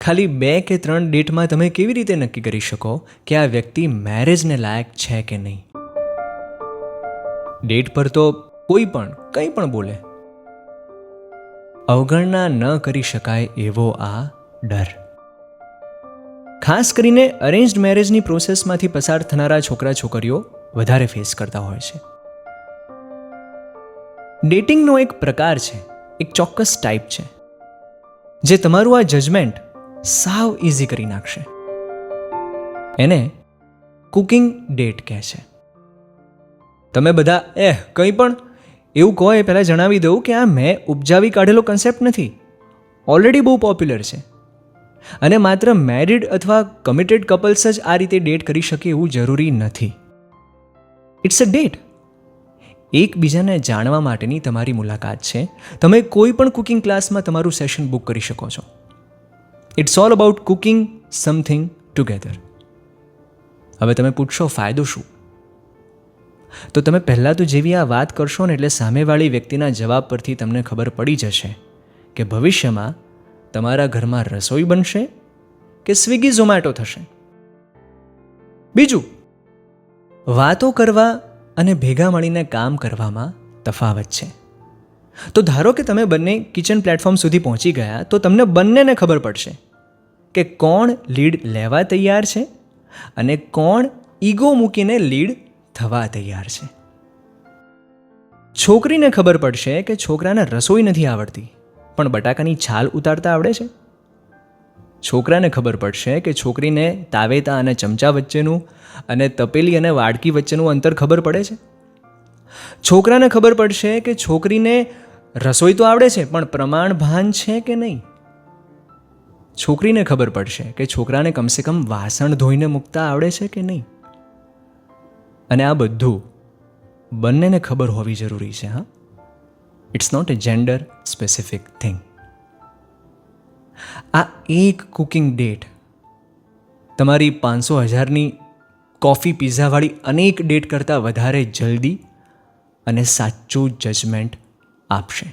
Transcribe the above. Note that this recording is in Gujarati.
ખાલી 2 કે 3 ડેટમાં તમે કેવી રીતે નક્કી કરી શકો કે આ વ્યક્તિ મેરેજને લાયક છે કે નહીં? ડેટ પર તો કોઈ પણ કંઈ પણ બોલે. અવગણના ન કરી શકાય એવો આ ડર. ખાસ કરીને અરેન્જ્ડ મેરેજની પ્રોસેસમાંથી પસાર થનારા છોકરા છોકરીઓ વધારે ફેસ કરતા હોય છે. ડેટિંગનો એક પ્રકાર છે, એક ચોક્કસ ટાઈપ છે, જે તમારું આ જજમેન્ટ સાવ ઇઝી કરી નાખશે. એને કુકિંગ ડેટ કહે છે. તમે બધા કંઈ પણ એવું કહો એ પહેલાં જણાવી દઉં કે આ મેં ઉપજાવી કાઢેલો કન્સેપ્ટ નથી. ઓલરેડી બહુ પોપ્યુલર છે અને માત્ર મેરિડ અથવા કમિટેડ કપલ્સ જ આ રીતે ડેટ કરી શકે એવું જરૂરી નથી. It's a date. એકબીજાને જાણવા માટેની તમારી મુલાકાત છે. તમે કોઈ પણ કુકિંગ ક્લાસમાં તમારું સેશન બુક કરી શકો છો. It's all about cooking something together. હવે તમે પૂછશો ફાયદો શું? તો તમે પહેલાં તો જેવી આ વાત કરશો ને એટલે સામેવાળી વ્યક્તિના જવાબ પરથી તમને ખબર પડી જશે કે ભવિષ્યમાં તમારા ઘરમાં રસોઈ બનશે કે સ્વિગી ઝોમેટો થશે. બીજું, વાતો કરવા અને ભેગા મળીને કામ કરવામાં તફાવત છે. તો ધારો કે તમે બંને કિચન પ્લેટફોર્મ સુધી પહોંચી ગયા તો તમને બંનેને ખબર પડશે કે કોણ લીડ લેવા તૈયાર છે અને કોણ ઈગો મૂકીને લીડ થવા તૈયાર છે. છોકરીને ખબર પડશે કે છોકરાને રસોઈ નથી આવડતી પણ બટાકાની છાલ ઉતારતા આવડે છે. છોકરાને ખબર પડશે કે છોકરીને તાવેતા અને ચમચા વચ્ચેનું અને તપેલી અને વાડકી વચ્ચેનું અંતર ખબર પડે છે. છોકરાને ખબર પડશે કે છોકરીને રસોઈ તો આવડે છે પણ પ્રમાણ ભાન છે કે નહીં. છોકરીને ખબર પડશે કે છોકરાને કમસે કમ વાસણ ધોઈને મૂકતા આવડે છે કે નહીં. અને આ બધું બંનેને ખબર હોવી જરૂરી છે. It's not a gender specific thing. આ એક કુકિંગ ડેટ તમારી 500,000ની કોફી પિઝાવાળી અનેક ડેટ કરતાં વધારે જલ્દી અને સાચું જજમેન્ટ આપશે.